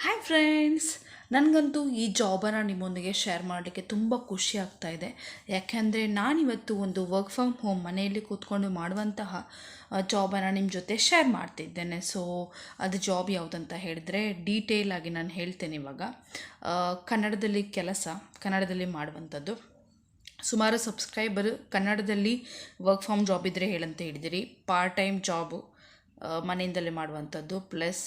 Hi friends, ನನಗಂತೂ ಈ ಜಾಬನ್ನು ನಿಮ್ಮೊಂದಿಗೆ ಶೇರ್ ಮಾಡಲಿಕ್ಕೆ ತುಂಬ ಖುಷಿ ಆಗ್ತಾ ಇದೆ. ಯಾಕೆಂದರೆ ನಾನಿವತ್ತು ಒಂದು ವರ್ಕ್ ಫ್ರಮ್ ಹೋಮ್ ಮನೆಯಲ್ಲಿ ಕೂತ್ಕೊಂಡು ಮಾಡುವಂತಹ ಜಾಬನ್ನು ನಿಮ್ಮ ಜೊತೆ ಶೇರ್ ಮಾಡ್ತಿದ್ದೇನೆ. ಸೊ ಅದು ಜಾಬ್ ಯಾವುದಂತ ಹೇಳಿದ್ರೆ ಡೀಟೇಲ್ ಆಗಿ ನಾನು ಹೇಳ್ತೇನೆ ಇವಾಗ. ಕನ್ನಡದಲ್ಲಿ ಕನ್ನಡದಲ್ಲಿ ಮಾಡುವಂಥದ್ದು. ಸುಮಾರು ಸಬ್ಸ್ಕ್ರೈಬರ್ ಕನ್ನಡದಲ್ಲಿ ವರ್ಕ್ ಫ್ರಮ್ ಜಾಬ್ ಇದ್ದರೆ ಹೇಳಂತ ಹೇಳಿದಿರಿ. ಪಾರ್ಟ್ ಟೈಮ್ ಜಾಬು ಮನೆಯಿಂದಲೇ ಮಾಡುವಂಥದ್ದು, ಪ್ಲಸ್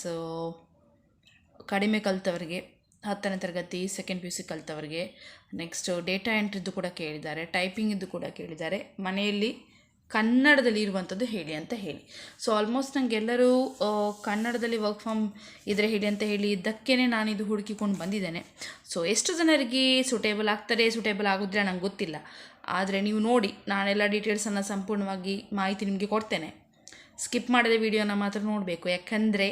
ಕಡಿಮೆ ಕಲಿತವರಿಗೆ 10ನೇ ತರಗತಿ ಸೆಕೆಂಡ್ PUC ಕಲಿತವರಿಗೆ, ನೆಕ್ಸ್ಟ್ ಡೇಟಾ ಎಂಟ್ರಿದ್ದು ಕೂಡ ಕೇಳಿದ್ದಾರೆ, ಟೈಪಿಂಗಿದ್ದು ಕೂಡ ಕೇಳಿದ್ದಾರೆ. ಮನೆಯಲ್ಲಿ ಕನ್ನಡದಲ್ಲಿ ಇರುವಂಥದ್ದು ಹೇಳಿ ಅಂತ ಹೇಳಿ. ಸೊ ಆಲ್ಮೋಸ್ಟ್ ನನಗೆಲ್ಲರೂ ಕನ್ನಡದಲ್ಲಿ ವರ್ಕ್ ಫ್ರಮ್ ಇದ್ರೆ ಹೇಳಿ ಅಂತ ಹೇಳಿ ಇದ್ದಕ್ಕೇ ನಾನಿದು ಹುಡುಕಿಕೊಂಡು ಬಂದಿದ್ದೇನೆ. ಸೊ ಎಷ್ಟು ಜನರಿಗೆ ಸೂಟೇಬಲ್ ಆಗ್ತಾರೆ, ಸೂಟೇಬಲ್ ಆಗೋದ್ರೆ ನಂಗೆ ಗೊತ್ತಿಲ್ಲ. ಆದರೆ ನೀವು ನೋಡಿ, ನಾನೆಲ್ಲ ಡೀಟೇಲ್ಸನ್ನು ಸಂಪೂರ್ಣವಾಗಿ ಮಾಹಿತಿ ನಿಮಗೆ ಕೊಡ್ತೇನೆ. ಸ್ಕಿಪ್ ಮಾಡದೆ ವಿಡಿಯೋನ ಮಾತ್ರ ನೋಡಬೇಕು. ಯಾಕಂದರೆ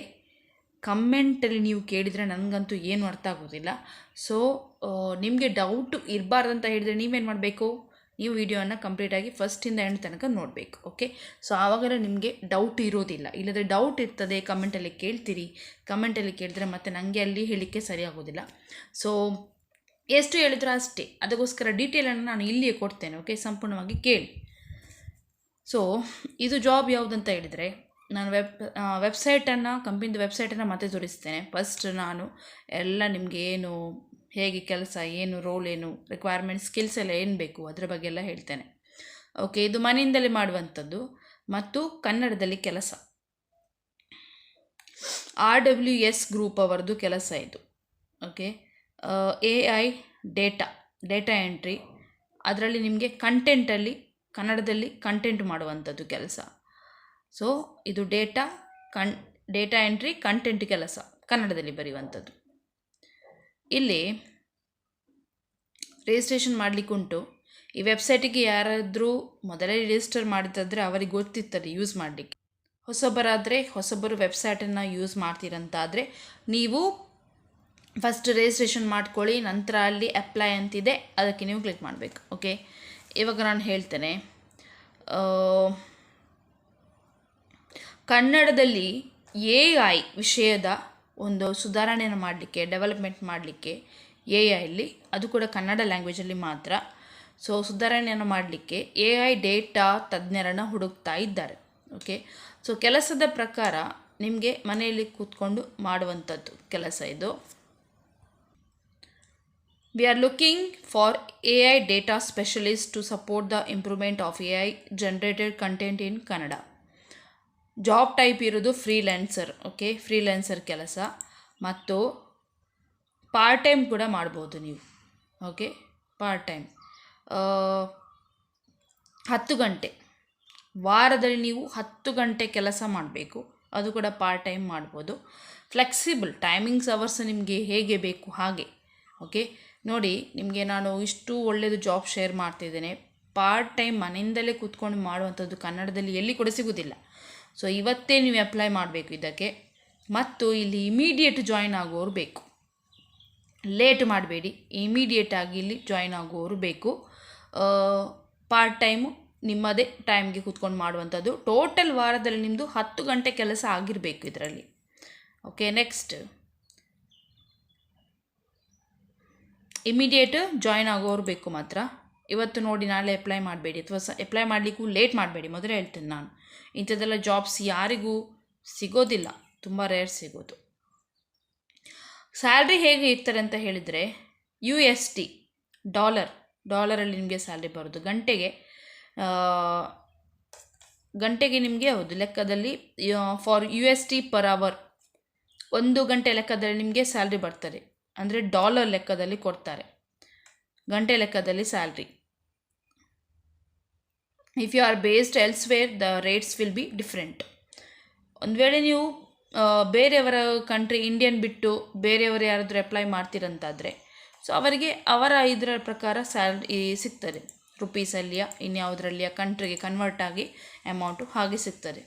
ಕಮೆಂಟಲ್ಲಿ ನೀವು ಕೇಳಿದರೆ ನನಗಂತೂ ಏನು ಅರ್ಥ ಆಗೋದಿಲ್ಲ. ಸೊ ನಿಮಗೆ ಡೌಟ್ ಇರಬಾರ್ದಂತ ಹೇಳಿದರೆ ನೀವೇನು ಮಾಡಬೇಕು, ನೀವು ವಿಡಿಯೋನ ಕಂಪ್ಲೀಟಾಗಿ ಫಸ್ಟಿಂದ ಎಂಡ್ ತನಕ ನೋಡಬೇಕು. ಓಕೆ, ಸೊ ಆವಾಗಲೇ ನಿಮಗೆ ಡೌಟ್ ಇರೋದಿಲ್ಲ. ಇಲ್ಲದ್ರೆ ಡೌಟ್ ಇರ್ತದೆ, ಕಮೆಂಟಲ್ಲಿ ಕೇಳ್ತೀರಿ. ಕಮೆಂಟಲ್ಲಿ ಕೇಳಿದ್ರೆ ಮತ್ತೆ ನನಗೆ ಅಲ್ಲಿ ಹೇಳಲಿಕ್ಕೆ ಸರಿಯಾಗೋದಿಲ್ಲ. ಸೊ ಎಷ್ಟು ಹೇಳಿದ್ರು ಅಷ್ಟೇ, ಅದಕ್ಕೋಸ್ಕರ ಡೀಟೇಲನ್ನು ನಾನು ಇಲ್ಲಿಯೇ ಕೊಡ್ತೇನೆ. ಓಕೆ, ಸಂಪೂರ್ಣವಾಗಿ ಕೇಳಿ. ಸೊ ಇದು ಜಾಬ್ ಯಾವುದಂತ ಹೇಳಿದರೆ, ನಾನು ವೆಬ್ಸೈಟನ್ನು ಕಂಪ್ನಿದು ವೆಬ್ಸೈಟನ್ನು ಮತ್ತೆ ತೋರಿಸ್ತೇನೆ. ಫಸ್ಟ್ ನಾನು ಎಲ್ಲ ನಿಮಗೆ ಏನು, ಹೇಗೆ ಕೆಲಸ, ಏನು ರೋಲ್, ಏನು ರಿಕ್ವೈರ್ಮೆಂಟ್, ಸ್ಕಿಲ್ಸ್ ಎಲ್ಲ ಏನು ಬೇಕು ಅದರ ಬಗ್ಗೆ ಎಲ್ಲ ಹೇಳ್ತೇನೆ. ಓಕೆ, ಇದು ಮನೆಯಿಂದಲೇ ಮಾಡುವಂಥದ್ದು ಮತ್ತು ಕನ್ನಡದಲ್ಲಿ ಕೆಲಸ. RWS ಗ್ರೂಪ್ ಅವರದ್ದು ಕೆಲಸ ಇದು. ಓಕೆ, AI ಡೇಟಾ ಎಂಟ್ರಿ, ಅದರಲ್ಲಿ ನಿಮಗೆ ಕಂಟೆಂಟಲ್ಲಿ ಕನ್ನಡದಲ್ಲಿ ಕಂಟೆಂಟ್ ಮಾಡುವಂಥದ್ದು ಕೆಲಸ. ಸೊ ಇದು ಡೇಟಾ ಎಂಟ್ರಿ ಕಂಟೆಂಟ್ ಕೆಲಸ ಕನ್ನಡದಲ್ಲಿ ಬರೆಯುವಂಥದ್ದು. ಇಲ್ಲಿ ರಿಜಿಸ್ಟ್ರೇಷನ್ ಮಾಡಲಿಕ್ಕುಂಟು. ಈ ವೆಬ್ಸೈಟಿಗೆ ಯಾರಾದರೂ ಮೊದಲೇ ರಿಜಿಸ್ಟರ್ ಮಾಡಿದ್ದಾದರೆ ಅವರಿಗೆ ಗೊತ್ತಿರ್ತದೆ ಯೂಸ್ ಮಾಡಲಿಕ್ಕೆ. ಹೊಸಬರು ವೆಬ್ಸೈಟನ್ನು ಯೂಸ್ ಮಾಡ್ತೀರಂತಾದರೆ ನೀವು ಫಸ್ಟ್ ರಿಜಿಸ್ಟ್ರೇಷನ್ ಮಾಡ್ಕೊಳ್ಳಿ. ನಂತರ ಅಲ್ಲಿ ಅಪ್ಲೈ ಅಂತಿದೆ, ಅದಕ್ಕೆ ನೀವು ಕ್ಲಿಕ್ ಮಾಡಬೇಕು. ಓಕೆ, ಇವಾಗ ನಾನು ಹೇಳ್ತೇನೆ. ಕನ್ನಡದಲ್ಲಿ AI ವಿಷಯದ ಒಂದು ಸುಧಾರಣೆಯನ್ನು ಮಾಡಲಿಕ್ಕೆ, ಡೆವಲಪ್ಮೆಂಟ್ ಮಾಡಲಿಕ್ಕೆ, AIಯಲ್ಲಿ ಅದು ಕೂಡ ಕನ್ನಡ ಲ್ಯಾಂಗ್ವೇಜಲ್ಲಿ ಮಾತ್ರ. ಸೊ ಸುಧಾರಣೆಯನ್ನು ಮಾಡಲಿಕ್ಕೆ AI ಡೇಟಾ ತಜ್ಞರನ್ನು ಹುಡುಕ್ತಾ ಇದ್ದಾರೆ. ಓಕೆ, ಸೊ ಕೆಲಸದ ಪ್ರಕಾರ ನಿಮಗೆ ಮನೆಯಲ್ಲಿ ಕೂತ್ಕೊಂಡು ಮಾಡುವಂಥದ್ದು ಕೆಲಸ ಇದು. We are looking for AI data specialists to support the improvement of AI generated content in Kannada. Job type ಇರೋದು ಫ್ರೀಲ್ಯಾನ್ಸರ್. ಓಕೆ, ಫ್ರೀಲ್ಯಾನ್ಸರ್ ಕೆಲಸ ಮತ್ತು ಪಾರ್ಟ್ ಟೈಮ್ ಕೂಡ ಮಾಡ್ಬೋದು ನೀವು. ಓಕೆ, ಪಾರ್ಟ್ ಟೈಮ್ 10 ಗಂಟೆ ವಾರದಲ್ಲಿ ನೀವು 10 ಗಂಟೆ ಕೆಲಸ ಮಾಡಬೇಕು. ಅದು ಕೂಡ ಪಾರ್ಟ್ ಟೈಮ್ ಮಾಡ್ಬೋದು. ಫ್ಲೆಕ್ಸಿಬಲ್ ಟೈಮಿಂಗ್ಸ್ ಅವರ್ಸ್ ನಿಮಗೆ ಹೇಗೆ ಬೇಕು ಹಾಗೆ. ಓಕೆ, ನೋಡಿ, ನಿಮಗೆ ನಾನು ಇಷ್ಟು ಒಳ್ಳೆಯದು ಜಾಬ್ ಶೇರ್ ಮಾಡ್ತಿದ್ದೇನೆ. ಪಾರ್ಟ್ ಟೈಮ್ ಮನೆಯಿಂದಲೇ ಕೂತ್ಕೊಂಡು ಮಾಡುವಂಥದ್ದು ಕನ್ನಡದಲ್ಲಿ ಎಲ್ಲಿ ಕೂಡ ಸಿಗೋದಿಲ್ಲ. ಸೊ ಇವತ್ತೇ ನೀವು ಅಪ್ಲೈ ಮಾಡಬೇಕು ಇದಕ್ಕೆ. ಮತ್ತು ಇಲ್ಲಿ ಇಮಿಡಿಯೇಟ್ ಜಾಯಿನ್ ಆಗೋರು ಬೇಕು, ಲೇಟ್ ಮಾಡಬೇಡಿ. ಇಮಿಡಿಯೇಟಾಗಿ ಇಲ್ಲಿ ಜಾಯಿನ್ ಆಗೋರು ಬೇಕು. ಪಾರ್ಟ್ ಟೈಮು ನಿಮ್ಮದೇ ಟೈಮ್ಗೆ ಕೂತ್ಕೊಂಡು ಮಾಡುವಂಥದ್ದು. ಟೋಟಲ್ ವಾರದಲ್ಲಿ ನಿಮ್ಮದು 10 ಗಂಟೆ ಕೆಲಸ ಆಗಿರಬೇಕು ಇದರಲ್ಲಿ. ಓಕೆ, ನೆಕ್ಸ್ಟ್ ಇಮಿಡಿಯೇಟ್ ಜಾಯಿನ್ ಆಗೋರು ಬೇಕು ಮಾತ್ರ. ಇವತ್ತು ನೋಡಿ ನಾಳೆ ಅಪ್ಲೈ ಮಾಡಬೇಡಿ, ಅಥವಾ ಅಪ್ಲೈ ಮಾಡಲಿಕ್ಕೂ ಲೇಟ್ ಮಾಡಬೇಡಿ. ಮೊದಲೇ ಹೇಳ್ತೇನೆ ನಾನು, ಇಂಥದ್ದೆಲ್ಲ ಜಾಬ್ಸ್ ಯಾರಿಗೂ ಸಿಗೋದಿಲ್ಲ, ತುಂಬ ರೇರ್ ಸಿಗೋದು. ಸ್ಯಾಲ್ರಿ ಹೇಗೆ ಇರ್ತಾರೆ ಅಂತ ಹೇಳಿದರೆ, USD ಡಾಲರಲ್ಲಿ ನಿಮಗೆ ಸ್ಯಾಲ್ರಿ ಬರೋದು. ಗಂಟೆಗೆ ನಿಮಗೆ ಹೌದು ಲೆಕ್ಕದಲ್ಲಿ ಫಾರ್ USD ಪರ್ ಅವರ್ 1 ಗಂಟೆ ಲೆಕ್ಕದಲ್ಲಿ ನಿಮಗೆ ಸ್ಯಾಲ್ರಿ ಬರ್ತಾರೆ. ಅಂದರೆ ಡಾಲರ್ ಲೆಕ್ಕದಲ್ಲಿ ಕೊಡ್ತಾರೆ, ಗಂಟೆ ಲೆಕ್ಕದಲ್ಲಿ salary. If you are based elsewhere the rates will be different. ಒಂದು ವೇಳೆ ನೀವು ಬೇರೆಯವರ ಕಂಟ್ರಿ, ಇಂಡಿಯನ್ ಬಿಟ್ಟು ಬೇರೆಯವರು ಯಾರಾದರೂ ಅಪ್ಲೈ ಮಾಡ್ತೀರಂತಾದರೆ, ಸೊ ಅವರಿಗೆ ಅವರ ಇದರ ಪ್ರಕಾರ ಸ್ಯಾಲ್ರಿ ಸಿಗ್ತದೆ. ರುಪೀಸಲ್ಲಿಯ ಇನ್ಯಾವುದರಲ್ಲಿಯ ಕಂಟ್ರಿಗೆ ಕನ್ವರ್ಟ್ ಆಗಿ ಅಮೌಂಟು ಹಾಗೆ ಸಿಗ್ತದೆ.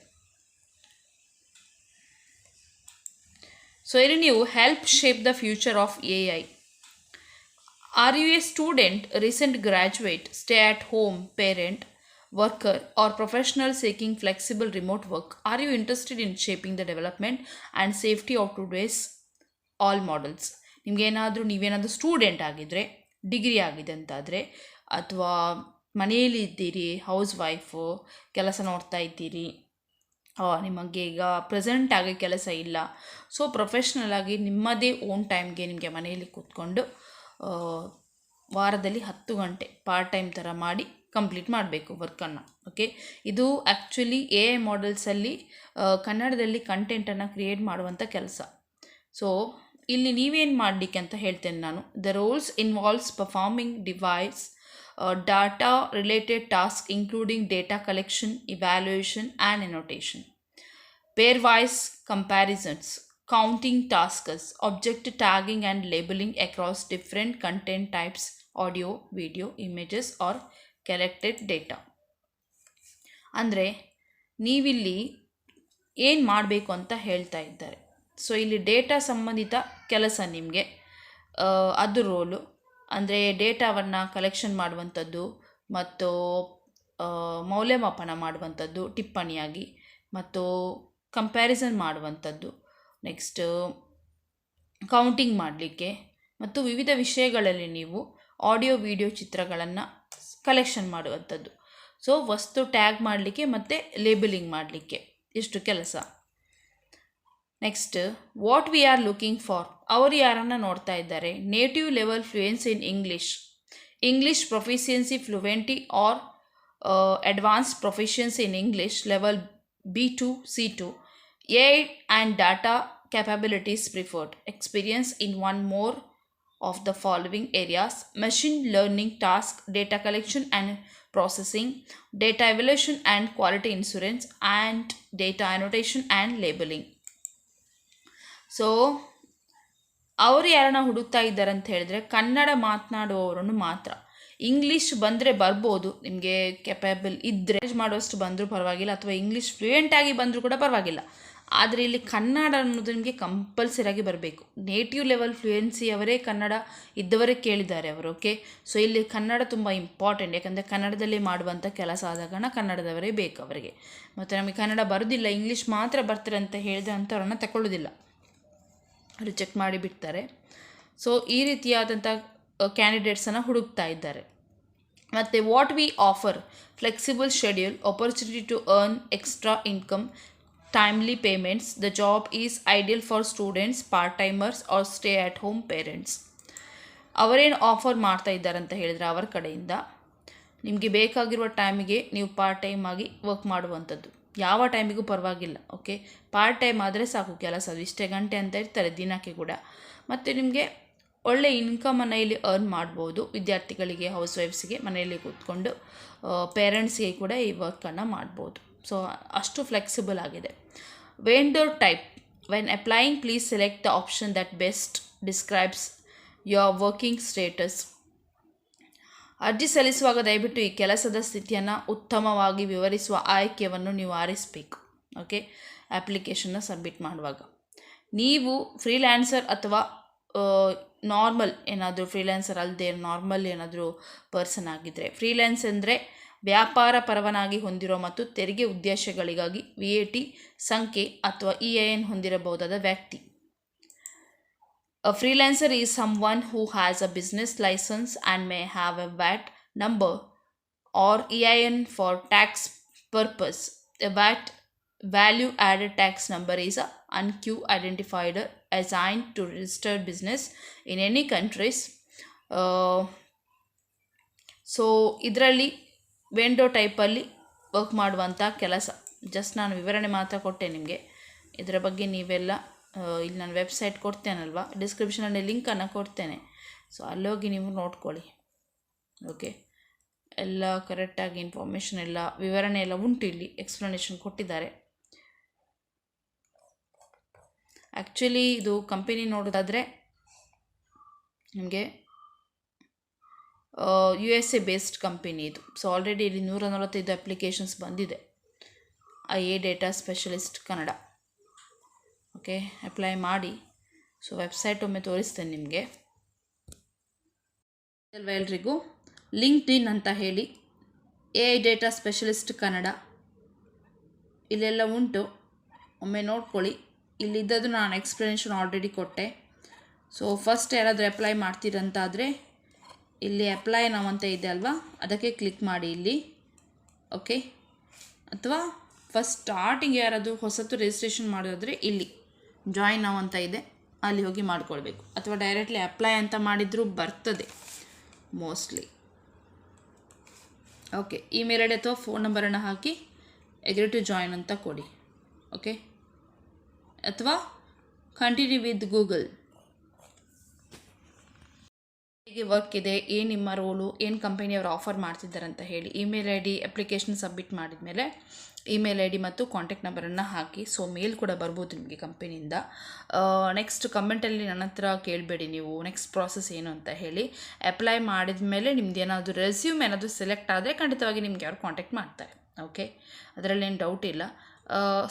ಸೊ ಇಲ್ಲಿ ನೀವು help shape the future of AI. Are you a student, recent graduate, stay at home parent, worker, or professional seeking flexible remote work? Are you interested in shaping the development and safety of today's all models. ನೀವೇನಾದರೂ student ಆಗಿದ್ದರೆ, degree ಆಗಿದೆ ಅಂತಾದರೆ, ಅಥವಾ ಮನೆಯಲ್ಲಿ ಇದ್ದೀರಿ, house wife, ಕೆಲಸ ನೋಡ್ತಾ ಇದ್ದೀರಿ, ನಿಮಗೆ ಈಗ ಪ್ರೆಸೆಂಟಾಗಿ ಕೆಲಸ ಇಲ್ಲ, ಸೊ ಪ್ರೊಫೆಷ್ನಲ್ ಆಗಿ ನಿಮ್ಮದೇ ಓನ್ ಟೈಮ್ಗೆ ನಿಮಗೆ ಮನೆಯಲ್ಲಿ ಕೂತ್ಕೊಂಡು ವಾರದಲ್ಲಿ 10 ಗಂಟೆ ಪಾರ್ಟ್ ಟೈಮ್ ಥರ ಮಾಡಿ ಕಂಪ್ಲೀಟ್ ಮಾಡಬೇಕು ವರ್ಕನ್ನು. ಓಕೆ, ಇದು ಆ್ಯಕ್ಚುಲಿ ಎ ಐ ಮಾಡೆಲ್ಸಲ್ಲಿ ಕನ್ನಡದಲ್ಲಿ ಕಂಟೆಂಟನ್ನು ಕ್ರಿಯೇಟ್ ಮಾಡುವಂಥ ಕೆಲಸ. ಸೊ ಇಲ್ಲಿ ನೀವೇನು ಮಾಡಲಿಕ್ಕೆ ಅಂತ ಹೇಳ್ತೇನೆ ನಾನು. The roles involves performing device data related task including data collection, evaluation and annotation, pairwise comparisons, counting tasks, object tagging and labeling across different content types, audio, video, images or collected data. ಅಂದರೆ ನೀವಿಲ್ಲಿ ಏನು ಮಾಡಬೇಕು ಅಂತ ಹೇಳ್ತಾ ಇದ್ದಾರೆ. So ಇಲ್ಲಿ data ಸಂಬಂಧಿತ ಕೆಲಸ ನಿಮಗೆ, ಅದು ರೋಲು. ಅಂದರೆ ಡೇಟಾವನ್ನು ಕಲೆಕ್ಷನ್ ಮಾಡುವಂಥದ್ದು ಮತ್ತು ಮೌಲ್ಯಮಾಪನ ಮಾಡುವಂಥದ್ದು ಟಿಪ್ಪಣಿಯಾಗಿ, ಮತ್ತು ಕಂಪ್ಯಾರಿಸನ್ ಮಾಡುವಂಥದ್ದು, ನೆಕ್ಸ್ಟ್ ಕೌಂಟಿಂಗ್ ಮಾಡಲಿಕ್ಕೆ, ಮತ್ತು ವಿವಿಧ ವಿಷಯಗಳಲ್ಲಿ ನೀವು ಆಡಿಯೋ ವಿಡಿಯೋ ಚಿತ್ರಗಳನ್ನು ಕಲೆಕ್ಷನ್ ಮಾಡುವಂಥದ್ದು. ಸೊ ವಸ್ತು ಟ್ಯಾಗ್ ಮಾಡಲಿಕ್ಕೆ ಮತ್ತು ಲೇಬಲಿಂಗ್ ಮಾಡಲಿಕ್ಕೆ ಇಷ್ಟು ಕೆಲಸ. Next what we are looking for, ಅವರು ಯಾರನ್ನು ನೋಡ್ತಾ ಇದ್ದಾರೆ. Native level fluency in English proficiency fluency or advanced proficiency in English level B2, C2, AI and data capabilities preferred, experience in one more of the following areas: machine learning task, data collection and processing, data evaluation and quality assurance, and data annotation and labeling. So ಅವರು ಯಾರನ್ನ ಹುಡುಕ್ತಾ ಇದ್ದಾರೆ ಅಂತ ಹೇಳಿದ್ರೆ, ಕನ್ನಡ ಮಾತನಾಡುವವರನ್ನು ಮಾತ್ರ. English ಬಂದರೆ ಬರ್ಬೋದು, ನಿಮಗೆ ಕೆಪೇಬಲ್ ಇದ್ದರೆ ಮಾಡುವಷ್ಟು ಬಂದರೂ ಪರವಾಗಿಲ್ಲ, ಅಥವಾ ಇಂಗ್ಲೀಷ್ ಫ್ಲೂಯೆಂಟಾಗಿ ಬಂದರೂ ಕೂಡ ಪರವಾಗಿಲ್ಲ. ಆದರೆ ಇಲ್ಲಿ ಕನ್ನಡ ಅನ್ನೋದು ನಿಮಗೆ ಕಂಪಲ್ಸರಿಯಾಗಿ ಬರಬೇಕು. ನೇಟಿವ್ ಲೆವೆಲ್ ಫ್ಲೂಯೆನ್ಸಿ ಅವರೇ ಕನ್ನಡ ಇದ್ದವರೇ ಕೇಳಿದ್ದಾರೆ ಅವರು. ಓಕೆ, ಸೊ ಇಲ್ಲಿ ಕನ್ನಡ ತುಂಬ ಇಂಪಾರ್ಟೆಂಟ್, ಯಾಕಂದರೆ ಕನ್ನಡದಲ್ಲಿ ಮಾಡುವಂಥ ಕೆಲಸ ಆದ ಕಾರಣ ಕನ್ನಡದವರೇ ಬೇಕು ಅವರಿಗೆ. ಮತ್ತು ನಮಗೆ ಕನ್ನಡ ಬರೋದಿಲ್ಲ, ಇಂಗ್ಲೀಷ್ ಮಾತ್ರ ಬರ್ತಾರೆ ಅಂತ ಹೇಳಿದ್ರೆ ಅಂಥವ್ರನ್ನ ತಗೊಳ್ಳೋದಿಲ್ಲ, ರಿಜೆಕ್ಟ್ ಮಾಡಿ ಬಿಡ್ತಾರೆ. ಸೊ ಈ ರೀತಿಯಾದಂಥ ಕ್ಯಾಂಡಿಡೇಟ್ಸನ್ನು ಹುಡುಕ್ತಾ ಇದ್ದಾರೆ. ಮತ್ತು what we offer: flexible schedule, opportunity to earn extra income, timely payments. The job is ideal for students, part timers or stay at home parents. ಅವರೇನು ಆಫರ್ ಮಾಡ್ತಾ ಇದ್ದಾರೆ ಅಂತ ಹೇಳಿದರೆ, ಅವರ ಕಡೆಯಿಂದ ನಿಮಗೆ ಬೇಕಾಗಿರುವ ಟೈಮಿಗೆ ನೀವು ಪಾರ್ಟ್ ಟೈಮ್ ಆಗಿ ವರ್ಕ್ ಮಾಡುವಂಥದ್ದು, ಯಾವ ಟೈಮಿಗೂ ಪರವಾಗಿಲ್ಲ. ಓಕೆ, ಪಾರ್ಟ್ ಟೈಮ್ ಆದರೆ ಸಾಕು, ಕೆಲಸ ಇಷ್ಟೇ ಗಂಟೆ ಅಂತ ಇರ್ತಾರೆ ದಿನಕ್ಕೆ ಕೂಡ. ಮತ್ತು ನಿಮಗೆ ಒಳ್ಳೆ ಇನ್ಕಮನ್ನು ಇಲ್ಲಿ ಅರ್ನ್ ಮಾಡ್ಬೋದು. ವಿದ್ಯಾರ್ಥಿಗಳಿಗೆ, ಹೌಸ್ ವೈಫ್ಸಿಗೆ ಮನೆಯಲ್ಲಿ ಕೂತ್ಕೊಂಡು, ಪೇರೆಂಟ್ಸ್ಗೆ ಕೂಡ ಈ ವರ್ಕನ್ನು ಮಾಡ್ಬೋದು. ಸೊ ಅಷ್ಟು ಫ್ಲೆಕ್ಸಿಬಲ್ ಆಗಿದೆ. Vendor type: when applying please select the option that best describes your working status. ಅರ್ಜಿ ಸಲ್ಲಿಸುವಾಗ ದಯವಿಟ್ಟು ಈ ಕೆಲಸದ ಸ್ಥಿತಿಯನ್ನು ಉತ್ತಮವಾಗಿ ವಿವರಿಸುವ ಆಯ್ಕೆಯನ್ನು ನೀವು ಆರಿಸಬೇಕು. ಓಕೆ, ಅಪ್ಲಿಕೇಶನ್ನ ಸಬ್ಮಿಟ್ ಮಾಡುವಾಗ ನೀವು ಫ್ರೀಲ್ಯಾನ್ಸರ್ ಅಥವಾ ನಾರ್ಮಲ್ ಏನಾದರೂ, ಫ್ರೀಲ್ಯಾನ್ಸರ್ ಅಲ್ಲದೆ ನಾರ್ಮಲ್ ಏನಾದರೂ ಪರ್ಸನ್ ಆಗಿದ್ದರೆ, ಫ್ರೀಲ್ಯಾನ್ಸ್ ಅಂದರೆ ವ್ಯಾಪಾರ ಪರವಾನಗಿ ಹೊಂದಿರೋ ಮತ್ತು ತೆರಿಗೆ ಉದ್ದೇಶಗಳಿಗಾಗಿ VAT ಸಂಖ್ಯೆ ಅಥವಾ EIN ಹೊಂದಿರಬಹುದಾದ ವ್ಯಕ್ತಿ. A freelancer is someone who has a business license and may have a VAT number or EIN for tax purpose. A VAT value added tax number is a UNQ identifier assigned to registered business in any countries. So ಇದರಲ್ಲಿ ವೆಂಡೋ ಟೈಪಲ್ಲಿ work ಮಾಡುವಂಥ ಕೆಲಸ. Just ನಾನು ವಿವರಣೆ ಮಾತ್ರ ಕೊಟ್ಟೆ ನಿಮಗೆ. ಇದರ ಬಗ್ಗೆ ನೀವೆಲ್ಲ ಇಲ್ಲಿ ನಾನು ವೆಬ್ಸೈಟ್ ಕೊಡ್ತೇನಲ್ವ, ಡಿಸ್ಕ್ರಿಪ್ಷನಲ್ಲಿ ಲಿಂಕನ್ನು ಕೊಡ್ತೇನೆ. ಸೊ ಅಲ್ಲೋಗಿ ನೀವು ನೋಡ್ಕೊಳ್ಳಿ. ಓಕೆ, ಎಲ್ಲ ಕರೆಕ್ಟಾಗಿ ಇನ್ಫಾರ್ಮೇಷನ್ ಎಲ್ಲ ವಿವರಣೆ ಎಲ್ಲ ಉಂಟು, ಇಲ್ಲಿ ಎಕ್ಸ್ಪ್ಲನೇಷನ್ ಕೊಟ್ಟಿದ್ದಾರೆ. ಆ್ಯಕ್ಚುಲಿ ಇದು ಕಂಪನಿ ನೋಡೋದಾದರೆ ನಿಮಗೆ USA ಬೇಸ್ಡ್ ಕಂಪನಿ ಇದು. ಸೊ ಆಲ್ರೆಡಿ ಇಲ್ಲಿ 145 ಅಪ್ಲಿಕೇಶನ್ಸ್ ಬಂದಿದೆ. IA data specialist Kannada. Okay, apply ಮಾಡಿ. ಸೊ ವೆಬ್ಸೈಟ್ ಒಮ್ಮೆ ತೋರಿಸ್ತೇನೆ ನಿಮಗೆ. ಎಲ್ರಿಗೂ ಲಿಂಕ್ಡ್ಇನ್ ಅಂತ ಹೇಳಿ AI ಡೇಟಾ ಸ್ಪೆಷಲಿಸ್ಟ್ ಕನ್ನಡ ಇಲ್ಲೆಲ್ಲ ಉಂಟು, ಒಮ್ಮೆ ನೋಡ್ಕೊಳ್ಳಿ. ಇಲ್ಲಿದ್ದದ್ದು ನಾನು ಎಕ್ಸ್ಪ್ಲನೇಷನ್ ಆಲ್ರೆಡಿ ಕೊಟ್ಟೆ. ಸೊ ಫಸ್ಟ್ ಯಾರಾದರೂ ಅಪ್ಲೈ ಮಾಡ್ತೀರಂತಾದರೆ ಇಲ್ಲಿ ಅಪ್ಲೈ ನಾವು ಅಂತ ಇದೆ ಅಲ್ವಾ, ಅದಕ್ಕೆ ಕ್ಲಿಕ್ ಮಾಡಿ ಇಲ್ಲಿ. ಓಕೆ, ಅಥವಾ ಫಸ್ಟ್ ಸ್ಟಾರ್ಟಿಂಗ್ ಯಾರಾದರೂ ಹೊಸತು ರಿಜಿಸ್ಟ್ರೇಷನ್ ಮಾಡೋದಾದರೆ ಇಲ್ಲಿ ಜಾಯಿನ್ ನಾವು ಅಂತ ಇದೆ, ಅಲ್ಲಿ ಹೋಗಿ ಮಾಡ್ಕೊಳ್ಬೇಕು. ಅಥವಾ ಡೈರೆಕ್ಟ್ಲಿ ಅಪ್ಲೈ ಅಂತ ಮಾಡಿದರೂ ಬರ್ತದೆ mostly. Okay, email I D ಅಥವಾ ಫೋನ್ ನಂಬರನ್ನು ಹಾಕಿ ಎಗ್ರಿ ಟು ಜಾಯಿನ್ ಅಂತ ಕೊಡಿ. ಓಕೆ, ಅಥವಾ ಕಂಟಿನ್ಯೂ ವಿತ್ ಗೂಗಲ್. ಹೇಗೆ ವರ್ಕ್ ಇದೆ, ಏನು ನಿಮ್ಮ ರೋಲು, ಏನು ಕಂಪನಿಯವರು ಆಫರ್ ಮಾಡ್ತಿದ್ದಾರೆ ಅಂತ ಹೇಳಿ email I D application submit ಮಾಡಿದ ಮೇಲೆ ಇಮೇಲ್ ಐ ಡಿ ಮತ್ತು ಕಾಂಟ್ಯಾಕ್ಟ್ ನಂಬರನ್ನು ಹಾಕಿ. ಸೊ ಮೇಲ್ ಕೂಡ ಬರ್ಬೋದು ನಿಮಗೆ ಕಂಪನಿಯಿಂದ. ನೆಕ್ಸ್ಟ್ ಕಮೆಂಟಲ್ಲಿ ನನ್ನ ಹತ್ರ ಕೇಳಬೇಡಿ ನೀವು ನೆಕ್ಸ್ಟ್ ಪ್ರಾಸೆಸ್ ಏನು ಅಂತ ಹೇಳಿ. ಅಪ್ಲೈ ಮಾಡಿದ ಮೇಲೆ ನಿಮ್ದು ಏನಾದರೂ ರೆಸ್ಯೂಮ್ ಏನಾದರೂ ಸೆಲೆಕ್ಟ್ ಆದರೆ ಖಂಡಿತವಾಗಿ ನಿಮ್ಗೆ ಯಾರು ಕಾಂಟ್ಯಾಕ್ಟ್ ಮಾಡ್ತಾರೆ. ಓಕೆ, ಅದರಲ್ಲೇನು ಡೌಟ್ ಇಲ್ಲ.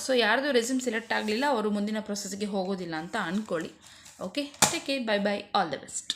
ಸೊ ಯಾರ್ದು ರೆಸ್ಯೂಮ್ ಸೆಲೆಕ್ಟ್ ಆಗಲಿಲ್ಲ ಅವರು ಮುಂದಿನ ಪ್ರೊಸೆಸ್ಗೆ ಹೋಗೋದಿಲ್ಲ ಅಂತ ಅಂದ್ಕೊಳ್ಳಿ. Okay, take care, bye bye, all the best.